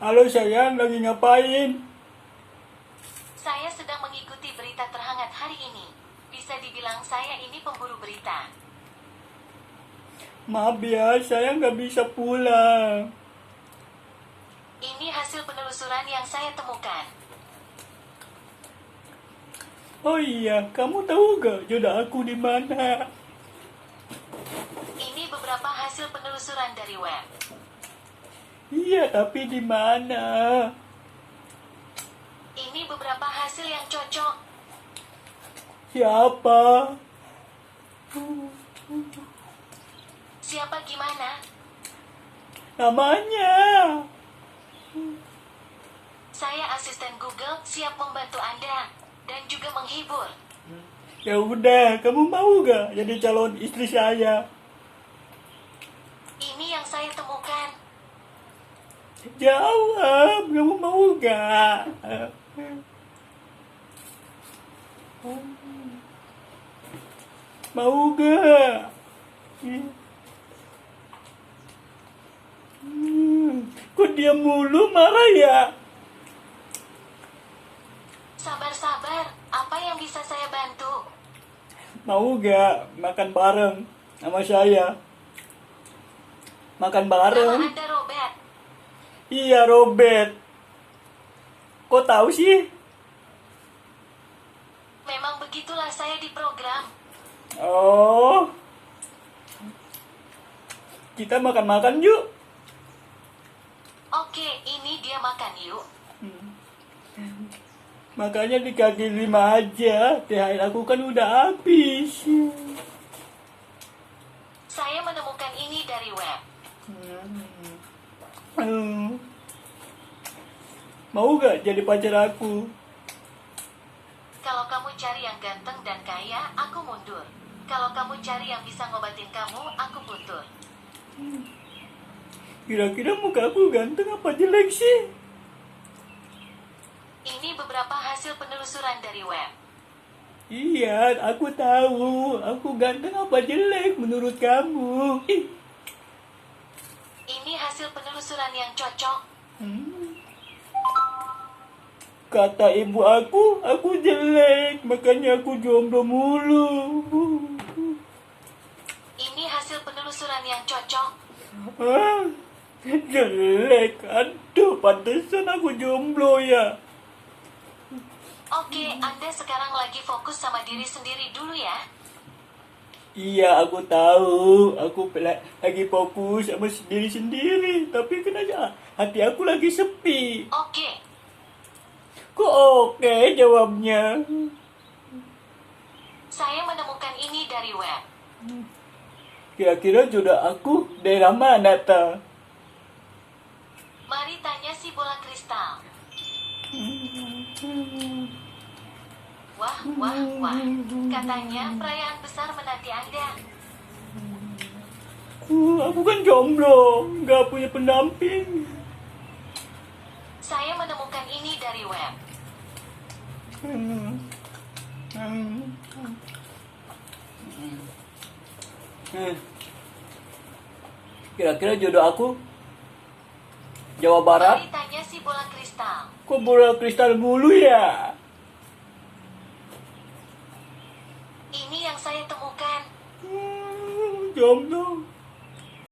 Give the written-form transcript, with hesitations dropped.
Halo sayang, lagi ngapain? Saya sedang mengikuti berita terhangat hari ini. Bisa dibilang saya ini pemburu berita. Maaf ya, saya nggak bisa pulang. Ini hasil penelusuran yang saya temukan. Oh iya, kamu tahu gak jodoh aku di mana? Ini beberapa hasil penelusuran dari web. Iya, tapi di mana? Ini beberapa hasil yang cocok. Siapa? Siapa gimana? Namanya? Saya asisten Google, siap membantu Anda dan juga menghibur. Ya udah, kamu mau gak jadi calon istri saya? Ini yang saya temukan. Jawab, kamu mau gak? Mau gak? Kok dia mulu marah ya? Sabar-sabar, apa yang bisa saya bantu? Mau gak makan bareng sama saya? Makan bareng? Nama Anda Robert. Iya, Robert. Kok tahu sih? Memang begitulah saya di program. Oh. Kita makan-makan yuk. Oke, ini dia makan yuk. Makanya di kaki 5 aja. THR aku kan udah habis. Saya menemukan ini dari web. Mau gak jadi pacar aku? Kalau kamu cari yang ganteng dan kaya, aku mundur. Kalau kamu cari yang bisa ngobatin kamu, aku butuh. Kira-kira muka aku ganteng apa jelek sih? Ini beberapa hasil penelusuran dari web. Iya, aku tahu. Aku ganteng apa jelek menurut kamu? Ini hasil penelusuran yang cocok. Kata ibu aku jelek. Makanya aku jomblo mulu. Ini hasil penelusuran yang cocok. Hah? Jelek? Aduh, pantesan aku jomblo ya. Oke, Anda sekarang lagi fokus sama diri sendiri dulu ya. Iya, aku tahu. Aku lagi fokus sama diri sendiri. Tapi kenapa hati aku lagi sepi? Oke, Kok oke jawabnya? saya menemukan ini dari web. Kira-kira jodoh aku daerah mana, ta? Mari tanya si bola kristal. Wah, wah, wah. Katanya perayaan besar menanti Anda. Aku kan jomblo, nggak punya pendamping. Saya menemukan ini dari web. Kira-kira jodoh aku Jawa Barat? Mari tanya si bola kristal. Kok bola kristal mulu ya? Ini yang saya temukan. Jomblo.